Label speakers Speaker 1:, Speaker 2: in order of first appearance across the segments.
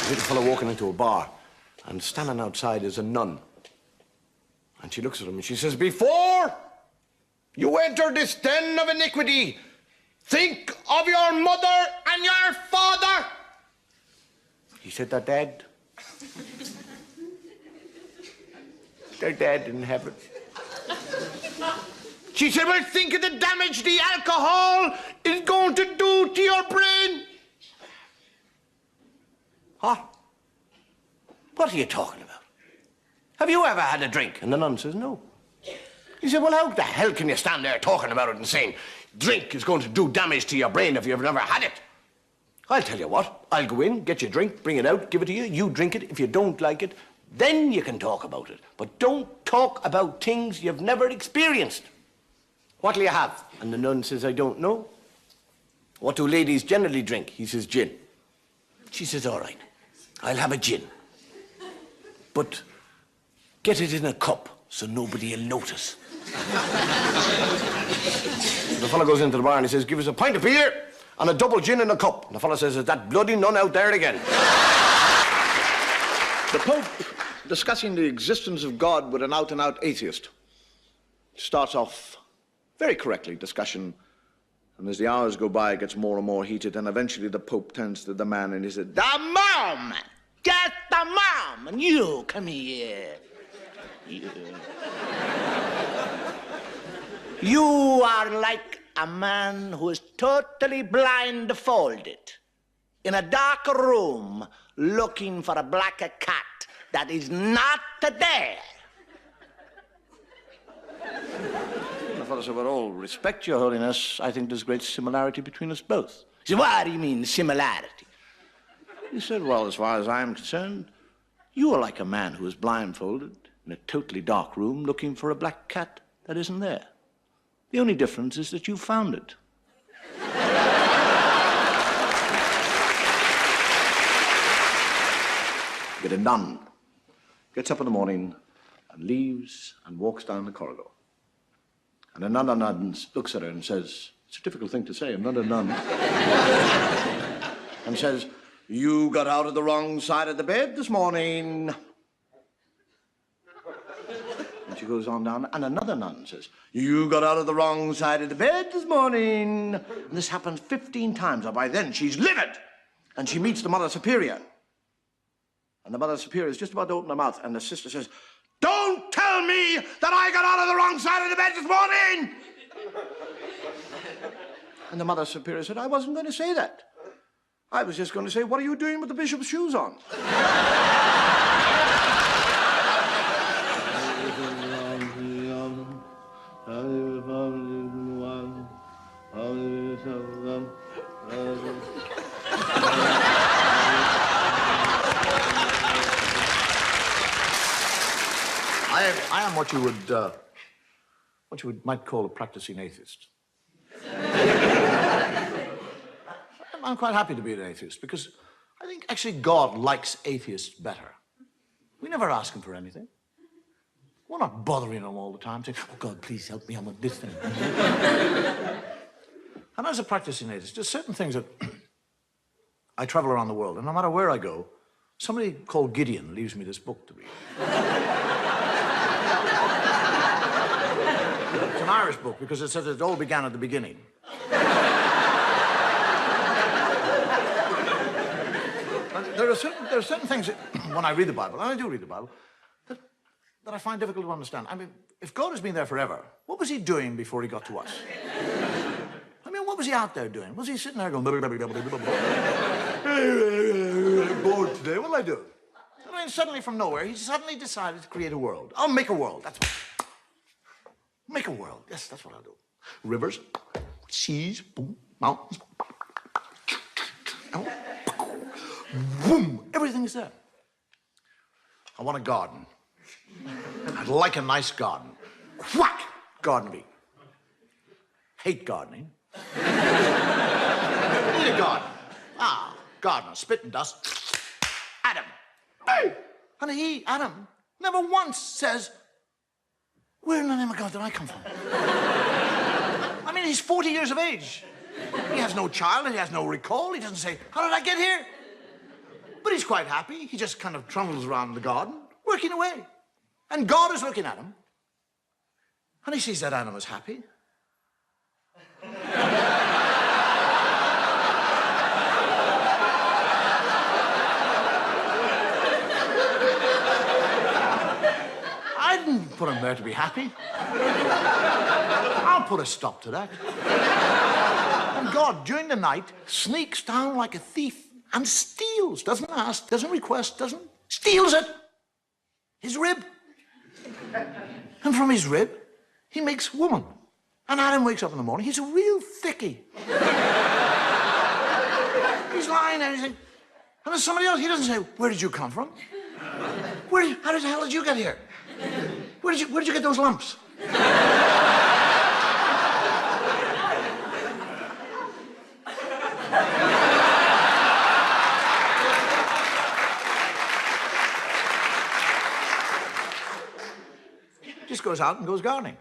Speaker 1: little fellow walking into a bar, and standing outside is a nun. And she looks at him and she says, "Before you enter this den of iniquity, think of your mother and your father." He said, "They're dead. They're dead in heaven." She said, "Well, think of the damage the alcohol is going to do to your brain." Huh? What are you talking about? Have you ever had a drink? And the nun says, "No." He said, "Well, how the hell can you stand there talking about it and saying drink is going to do damage to your brain if you've never had it?" I'll tell you what, I'll go in, get you a drink, bring it out, give it to you, you drink it. If you don't like it, then you can talk about it. But don't talk about things you've never experienced. "What'll you have?" And the nun says, "I don't know." "What do ladies generally drink?" He says, "Gin." She says, "All right, I'll have a gin. But get it in a cup so nobody will notice." The fellow goes into the bar and he says, "Give us a pint of beer and a double gin in a cup." And the fellow says, "Is that bloody nun out there again?"
Speaker 2: The Pope, discussing the existence of God with an out-and-out atheist, starts off very correctly, discussion, and as the hours go by, it gets more and more heated, and eventually the Pope turns to the man and he said, "The mom! Get the mom! And you, come here. You are like a man who is totally blindfolded in a dark room looking for a black cat that is not there." The fellow said, "With all respect, Your Holiness, I think there's great similarity between us both." He said, "What do you mean, similarity?" He said, "Well, as far as I'm concerned, you are like a man who is blindfolded in a totally dark room looking for a black cat that isn't there. The only difference is that you found it." Get a nun, gets up in the morning and leaves and walks down the corridor. And another nun looks at her and says, it's a difficult thing to say, another nun, and says, "You got out of the wrong side of the bed this morning." And she goes on down, and another nun says, "You got out of the wrong side of the bed this morning." And this happens 15 times, and by then she's livid. And she meets the Mother Superior. And the Mother Superior is just about to open her mouth, and the sister says, "Don't tell me that I got out of the wrong side of the bed this morning!" And the Mother Superior said, "I wasn't going to say that. I was just going to say, what are you doing with the bishop's shoes on?" I am what you might call a practicing atheist. I'm quite happy to be an atheist because I think actually God likes atheists better. We never ask him for anything. We're not bothering him all the time saying, "Oh God, please help me, I want this thing." And as a practicing atheist, there's certain things that I travel around the world, and no matter where I go, somebody called Gideon leaves me this book to read. It's an Irish book because it says it all began at the beginning. There are certain things that, when I read the Bible, and I do read the Bible, that I find difficult to understand. I mean, if God has been there forever, what was he doing before he got to us? I mean, what was he out there doing? Was he sitting there going, "I'm bored today, what'll I do?" I mean, suddenly from nowhere, he suddenly decided to create a world. I'll make a world, that's what. Make a world, yes, that's what I'll do. Rivers, seas, boom, mountains, boom, everything's there. I want a garden. I'd like a nice garden. Whack! Garden bee. Hate gardening. Need a garden. Ah, gardener, spit and dust. Adam. Hey! And he, Adam, never once says, "Where in the name of God did I come from?" I mean, he's 40 years of age. He has no child, he has no recall. He doesn't say, "How did I get here?"
Speaker 3: But he's quite happy. He just kind of trundles around the garden, working away. And God is looking at him. And he sees that Adam is happy. I didn't put him there to be happy. I'll put a stop to that. And God, during the night, sneaks down like a thief and steals, doesn't ask, doesn't request, steals it. His rib. And from his rib, he makes woman. And Adam wakes up in the morning, he's a real thickie. He's lying there, and there's somebody else, he doesn't say, where did you come from? How the hell did you get here? Where did you get those lumps? Just goes out and goes gardening.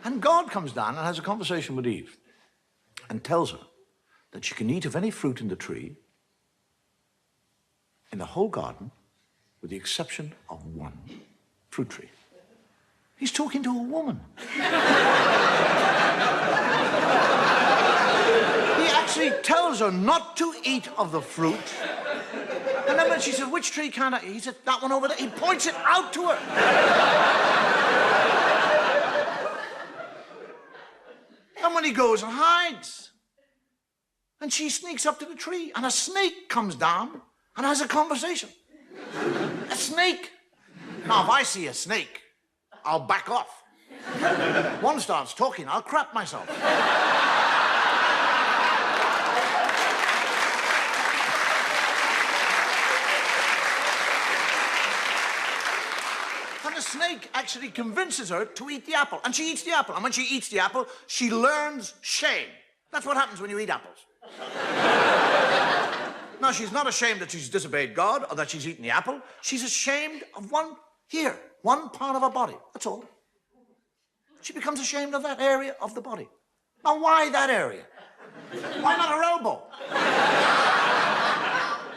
Speaker 3: And God comes down and has a conversation with Eve and tells her that she can eat of any fruit in the tree in the whole garden with the exception of one fruit tree. He's talking to a woman. He actually tells her not to eat of the fruit. And then when she said, which tree can't I eat? He said, that one over there. He points it out to her. And when he goes and hides, and she sneaks up to the tree, and a snake comes down and has a conversation. A snake. Now, if I see a snake, I'll back off. One starts talking, I'll crap myself. The snake actually convinces her to eat the apple, and she eats the apple. And when she eats the apple, she learns shame. That's what happens when you eat apples. Now, she's not ashamed that she's disobeyed God or that she's eaten the apple. She's ashamed of one part of her body. That's all. She becomes ashamed of that area of the body. Now, why that area? Why not her elbow?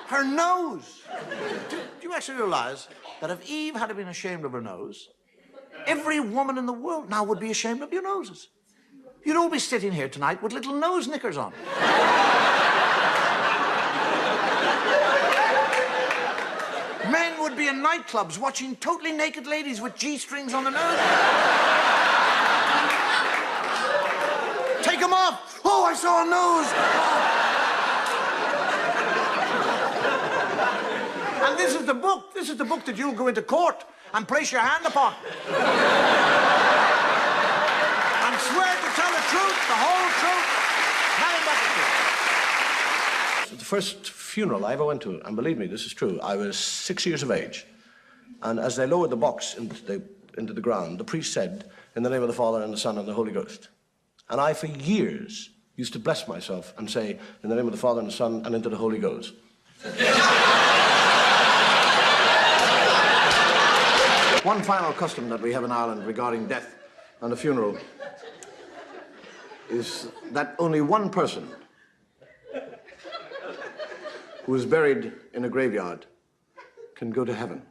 Speaker 3: Her nose. Do you actually realize that if Eve had been ashamed of her nose, every woman in the world now would be ashamed of your noses? You'd all be sitting here tonight with little nose knickers on. Men would be in nightclubs watching totally naked ladies with G-strings on their nose. Take them off. Oh, I saw a nose. And this is the book. This is the book that you'll go into court and place your hand upon. And swear to tell the truth, the whole truth, nothing but the truth.
Speaker 1: The first funeral I ever went to, and believe me, this is true, I was 6 years of age. And as they lowered the box into the ground, the priest said, in the name of the Father and the Son and the Holy Ghost. And I, for years, used to bless myself and say, in the name of the Father and the Son and into the Holy Ghost. One final custom that we have in Ireland regarding death and a funeral is that only one person who is buried in a graveyard can go to heaven.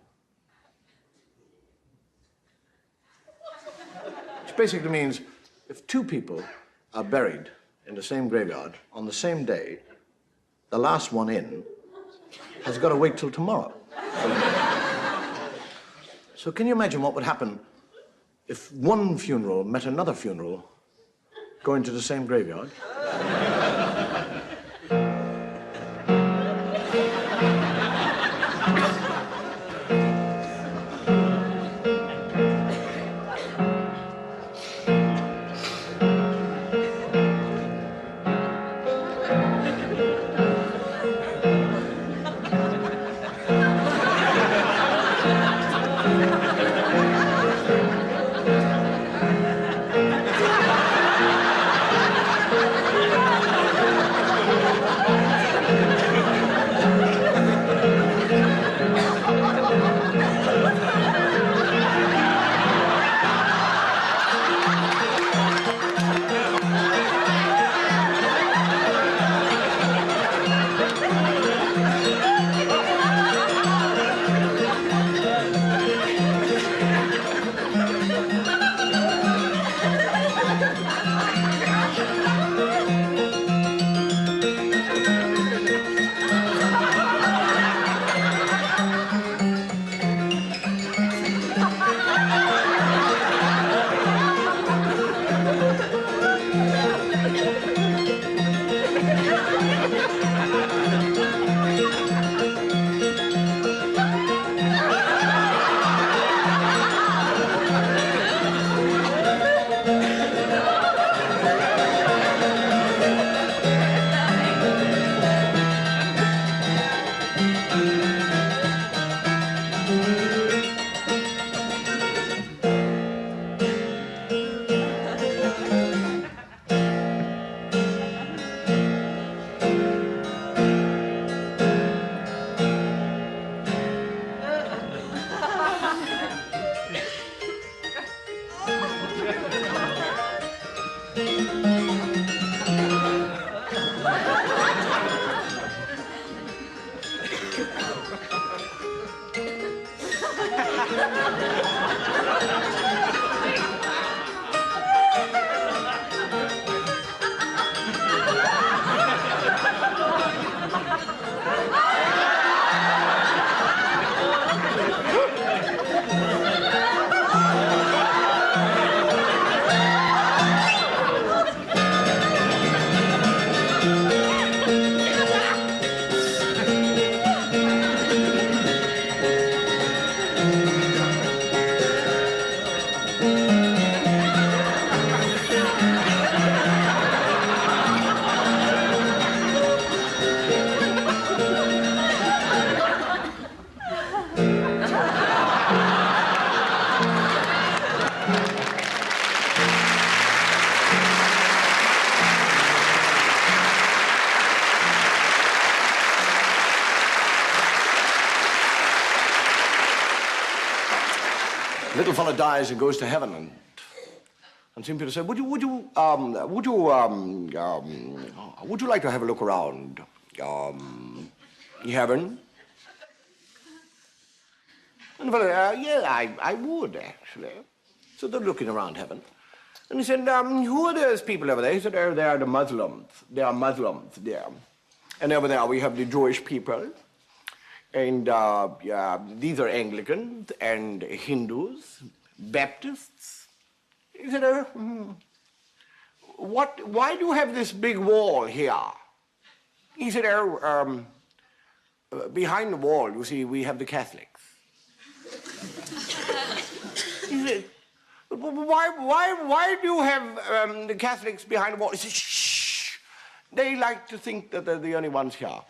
Speaker 1: Which basically means if two people are buried in the same graveyard on the same day, the last one in has got to wait till tomorrow. So can you imagine what would happen if one funeral met another funeral going to the same graveyard? Little fella dies and goes to heaven, and St. Peter said, would you like to have a look around heaven? And the fellow, yeah, I would, actually. So they're looking around heaven. And he said, who are those people over there? He said, oh, they are the Muslims. They are Muslims there. And over there we have the Jewish people. And these are Anglicans and Hindus, Baptists. He said, why do you have this big wall here? He said, behind the wall, you see, we have the Catholics. He said, why do you have the Catholics behind the wall? He said, shh, they like to think that they're the only ones here.